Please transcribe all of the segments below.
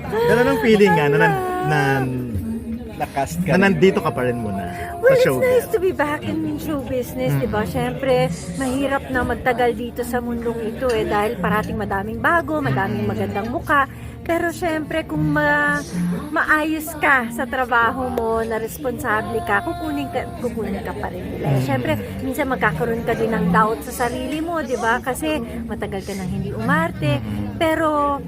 Pero anong feeling nga na Na-cast ka. nandito ka pa rin muna Well, sa it's showbiz? nice to be back in show business, di ba? Siyempre, mahirap na magtagal dito sa mundong ito dahil parating madaming bago, madaming magandang muka. Pero siyempre, kung maayos ka sa trabaho mo, na responsable ka, kukunin ka pa rin nila. Siyempre, minsan magkakaroon ka din ng doubt sa sarili mo, di ba? Kasi matagal ka nang hindi umarte. Pero,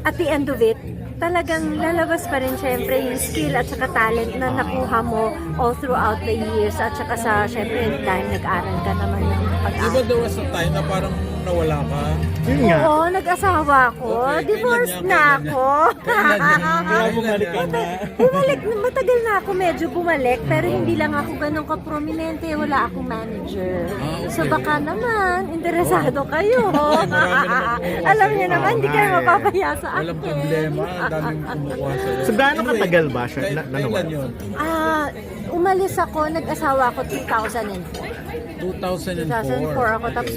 at the end of it, talagang lalabas pa rin syempre yung skill at saka talent na nakuha mo all throughout the years at saka syempre dahil nag-aral ka naman ng Di ba pag-aaral. there was a time na parang nawala ka? Yun nga. Oo, nag-asawa ko. Okay, Divorced kailan na niya? ako. Kaya bumalik ka na. Bumalik, matagal na ako medyo bumalik pero hindi lang ako ganun ka-prominente, wala akong manager. Okay. So baka naman, interesado kayo. marami naman. Alam niyo naman, hindi kayo mapapaya sa akin. Walang problema. Ang daming kumukuha sa'yo. So, gaano katagal ba siya? Kailan yun? Umalis ako, nag-asawa ako 2004. 2004. 2004 ako. Tapos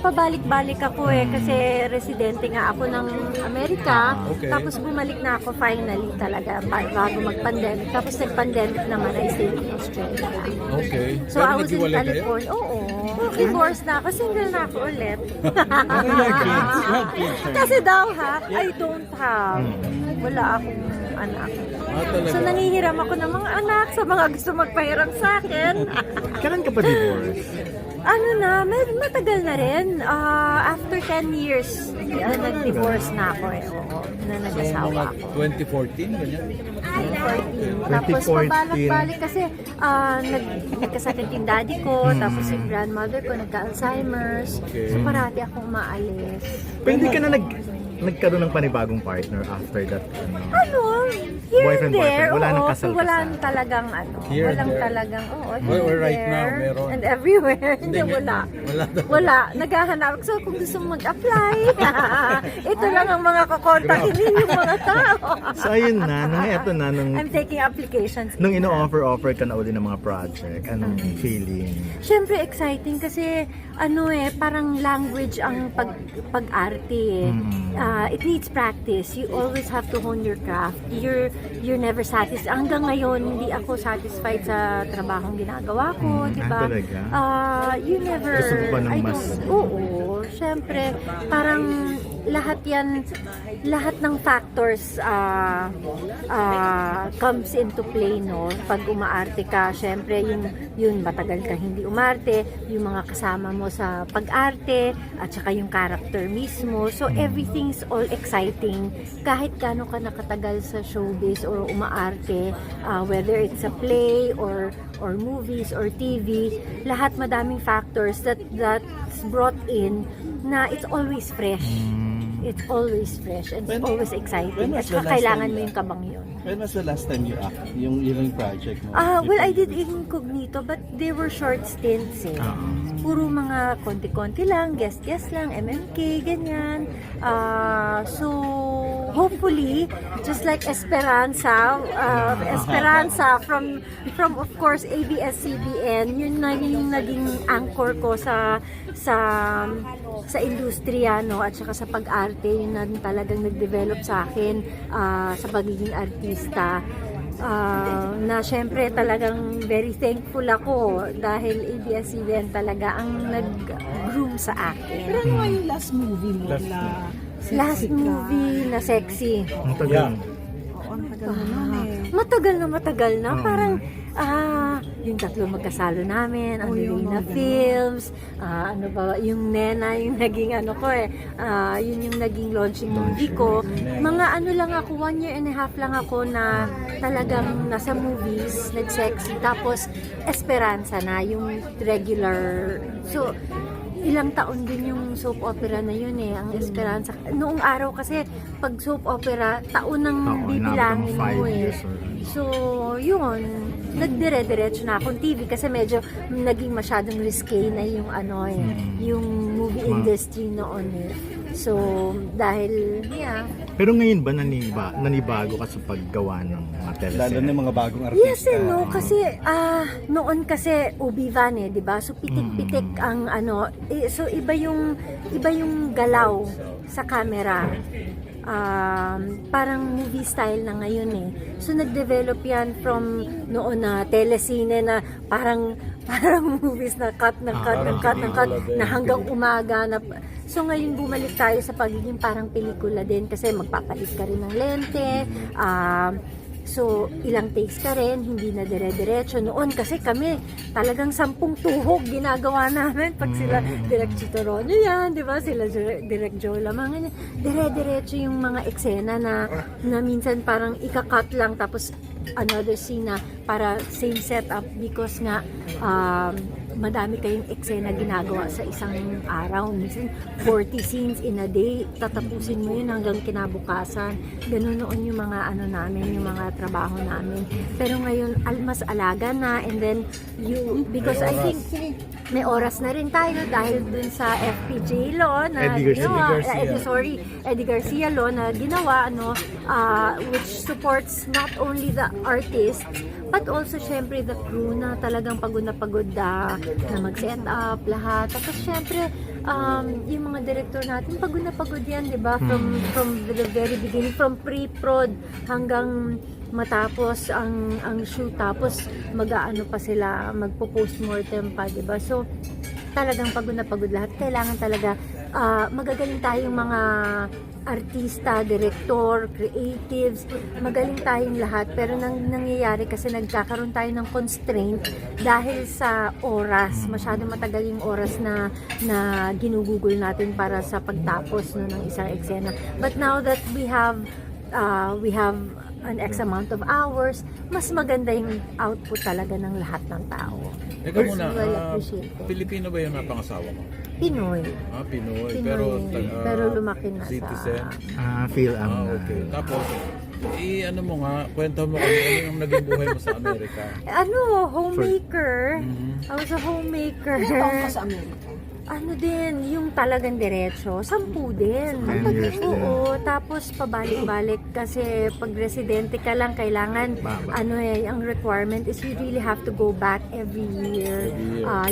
pabalik-balik ako kasi residente nga ako ng Amerika. Okay. Tapos bumalik na ako finally talaga bago mag-pandemic. Tapos nag-pandemic naman, I stayed in Australia. Okay. So I was in naghiwalay kayo? California. Oo. Divorced na ako. Single na ako ulit. Kasi daw I don't have. Wala akong anak. Talaga. So nangihiram ako ng mga anak sa mga gusto magpahiram sa akin. Kailan ka pa divorce? Matagal na rin. After 10 years, nag-divorce na ako Oo, na So, nag-asawa mga ako. 2014, ganyan? 2014. Tapos 2014. pabalik-balik kasi nagkasakit yung daddy ko, tapos yung grandmother ko nagka-Alzheimer's. Okay. So parati akong maalis. Pero hindi ka na nagkaroon ng panibagong partner after that? Here Boyfriend, and there. boyfriend. Wala nang oo, kasal-kasal. Wala talagang Here and walang there. talagang, here Well, and right now, there, meron. and everywhere. Hindi, Hindi, wala. wala talaga. Wala. Naghahanap. So, kung gusto mo mag-apply, ito lang ang mga kukontakin yung mga tao. So ayun na, eto na, I'm taking applications. nung ino-offer ka na uli ng mga project, anong feeling? Siyempre exciting kasi parang language ang pag-arte it needs practice. You always have to hone your craft. You're never satisfied. Hanggang ngayon, hindi ako satisfied sa trabahong ginagawa ko, di ba? Talaga? You never... Gusto mo ba ng I mas? don't- Oo, siyempre, parang lahat ng factors comes into play, no? Pag umaarte ka, syempre yung matagal ka hindi umarte, yung mga kasama mo sa pag-arte, at saka yung character mismo. So everything's all exciting. Kahit gaano ka nakatagal sa showbiz or umaarte, whether it's a play or movies or TV, lahat madaming factors that's brought in na it's always fresh. It's always fresh and it's always exciting. when At was the saka last kailangan time mo yung kabang yun. When was the last time you act? Yung project mo? Well, I did incognito but they were short stints Puro mga konti-konti lang, guest lang, MMK, ganyan. So, hopefully, just like Esperanza from of course ABS-CBN, yun na yung naging anchor ko sa industriya, no, at saka sa pag-arte, yun na talagang nag-develop sa akin sa pagiging artista. Na syempre talagang very thankful ako dahil ABS-CBN talaga ang nag-groom sa akin. Pero ano nga yung last movie mo na Last movie na sexy. Ang tagal. Oo, ang tagal mo nun eh. Matagal na. Parang, yung tatlo magkasalo namin, ang Lina Films, yung Nena, yung naging yun yung naging launching movie ko. Mga lang ako, 1 year and a half lang ako na talagang nasa movies, nag-sexy. Tapos, Esperanza na, yung regular. So, ilang taon din yung soap opera na yun ang Esperanza. Noong araw kasi, pag soap opera, taon nang bibilangin mo 5 years or So, yun, nagdire-diretso na akong TV kasi medyo naging masyadong risque na yung yung movie industry noon So, dahil, yeah. Pero ngayon ba nanibago ka sa paggawa ng mga Lalo teleserye? na mga bagong artista. Yes and no, kasi noon kasi ubivan di ba? So pitik-pitik ang ano, so iba yung galaw sa camera. Parang movie style na ngayon eh. So nag-develop yan from noon na telesine na parang movies na cut na hanggang umaga na. So ngayon bumalik tayo sa pagiging parang pelikula din kasi magpapalit ka rin ng lente. So, ilang takes ka rin, hindi na dire-diretso. Noon kasi kami, talagang 10 tuhog ginagawa namin. Pag sila, Direk Chitoronio yan, di ba? Sila Direk Joe Lamang. Dire-diretso yung mga eksena na minsan parang ika-cut lang tapos another scene na para same setup because nga madami kayong eksena ginagawa sa isang araw. Minsan 40 scenes in a day, tatapusin mo yun hanggang kinabukasan. Ganun noon yung mga ano namin, yung mga trabaho namin. Pero ngayon, mas alaga na and then because I think may oras na rin tayo dahil dun sa FPJ law na Eddie Garcia law na ginawa which supports not only the artists but also syempre the crew na talagang pagod na pagod na mag-set up lahat. Tapos syempre yung mga director natin pagod na pagod yan, 'di ba? From the very beginning, from pre-prod hanggang matapos ang shoot, tapos mag-aano pa sila, magpo-postmortem pa, 'di ba? So talagang pagod na pagod lahat. Kailangan talaga magagaling tayong mga artista, director, creatives, magaling tayong lahat. Pero nangyayari kasi nagkakaroon tayo ng constraint dahil sa oras. Masyado matagal yung oras na ginugugol natin para sa pagtapos ng isang eksena. But now that we have an X amount of hours, mas maganda yung output talaga ng lahat ng tao. Ikaw muna, Well appreciated. Pilipino ba yung napangasawa mo? Pinoy. Pinoy. Pero lumaki na citizen. Feel Okay. Tapos, ano mo nga, kwento mo kami ano yung naging buhay mo sa Amerika. Homemaker. I was a homemaker. Taon ka sa Amerika? Ano din, yung talagang diretso, 10 din. 10 years din. Oo, tapos pabalik-balik kasi pag residente ka lang, kailangan, ang requirement is you really have to go back every year.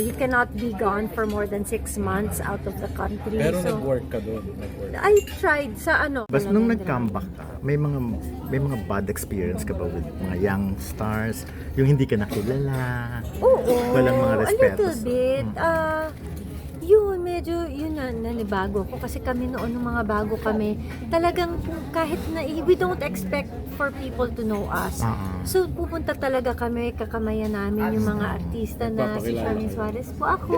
You cannot be gone for more than 6 months out of the country. Pero So, nag-work ka doon. I tried sa Basta nung nag-comeback ka, may mga bad experience ka ba with mga young stars? Yung hindi ka nakilala? Oo, Walang mga respeto. a little bit. Medyo yun na nanibago ko kasi kami noon nung mga bago kami, talagang kahit na we don't expect for people to know us. So pupunta talaga kami, kakamayan namin yung mga artista na si Charmaine Suarez po ako.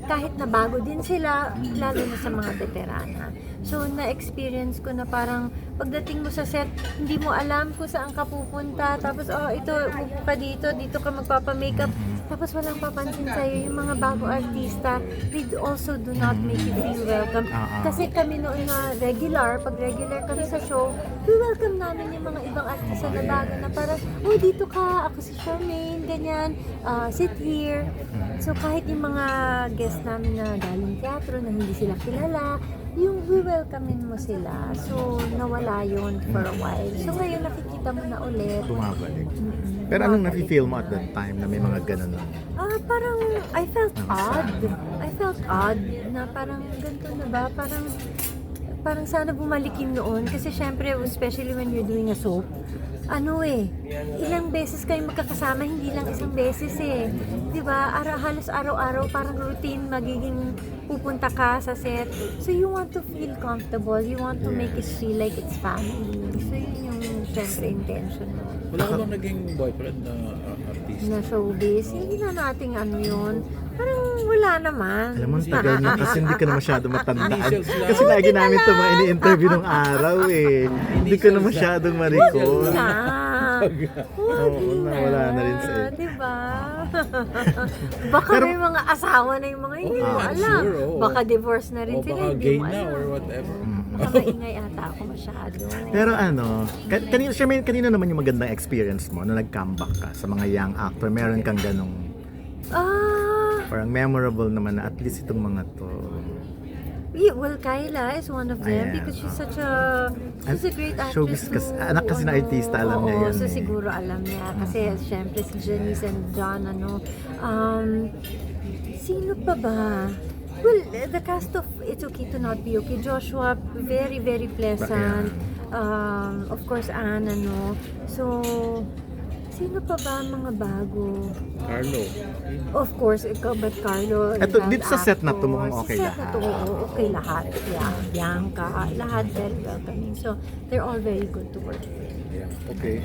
Kahit na bago din sila, lalo na sa mga veterana. So na-experience ko na parang pagdating mo sa set, hindi mo alam kung saan ka pupunta. Tapos ito, upo ka dito ka magpapa-makeup. Tapos walang papansin sa'yo yung mga bago artista. They also do not make you feel welcome. Kasi kami noon na pag regular kami sa show, we welcome namin yung mga ibang artista na bago na parang, dito ka, ako si Charmaine, ganyan, sit here. So kahit yung mga guest namin na galing teatro na hindi sila kilala, yung we welcomein mo sila. So nawala yun for a while. So ngayon nakikita mo na ulit. Bumabalik. Pero anong nafe-feel mo at that time na may mga ganun? Parang I felt odd na parang ganito na ba? Parang sana bumalik yung noon kasi syempre especially when you're doing a soap, ilang beses kayo magkakasama, hindi lang isang beses di ba? Halos araw-araw parang routine magiging pupunta ka sa set. So you want to feel comfortable, you want to make it feel like it's family. So yun yung syempre intention mo. Wala ka bang naging boyfriend na artist? Na showbiz, hindi na nating yun. Parang wala naman. Alam mo, tagal mo kasi hindi ka na masyado matandaan. Initials lang. Kasi lagi namin ito mga ini-interview nung araw Hindi ka na masyadong ma-recall. Wala na rin sa iyo. Diba? Baka may mga asawa na yung mga hindi mo alam. sure, Baka divorce na rin O sila, baka hindi gay mo na alam. or whatever. Baka maingay ata ako masyado. Pero kanino naman yung magandang experience mo na nag-comeback ka sa mga young actor? Meron kang ganong parang memorable naman na at least itong mga to. Yeah, well, Kyla is one of them Ayan, because she's And a great actress. showbiz kasi, anak kasi na artista, alam niya Oo, yan so eh. siguro alam niya. Kasi syempre si Janice and John, sino pa ba? Well, the cast of It's Okay to Not Be Okay, Joshua, very, very pleasant. Of course, Anne, So, sino pa ba ang mga bago? Carlo. Of course, ikaw, but Carlo. Eto, Rivald dito sa set na to, actors. mukhang okay Sa set na to, lahat. oo, okay lahat. Yeah, Bianca, lahat very welcoming. So, they're all very good to work with. Okay.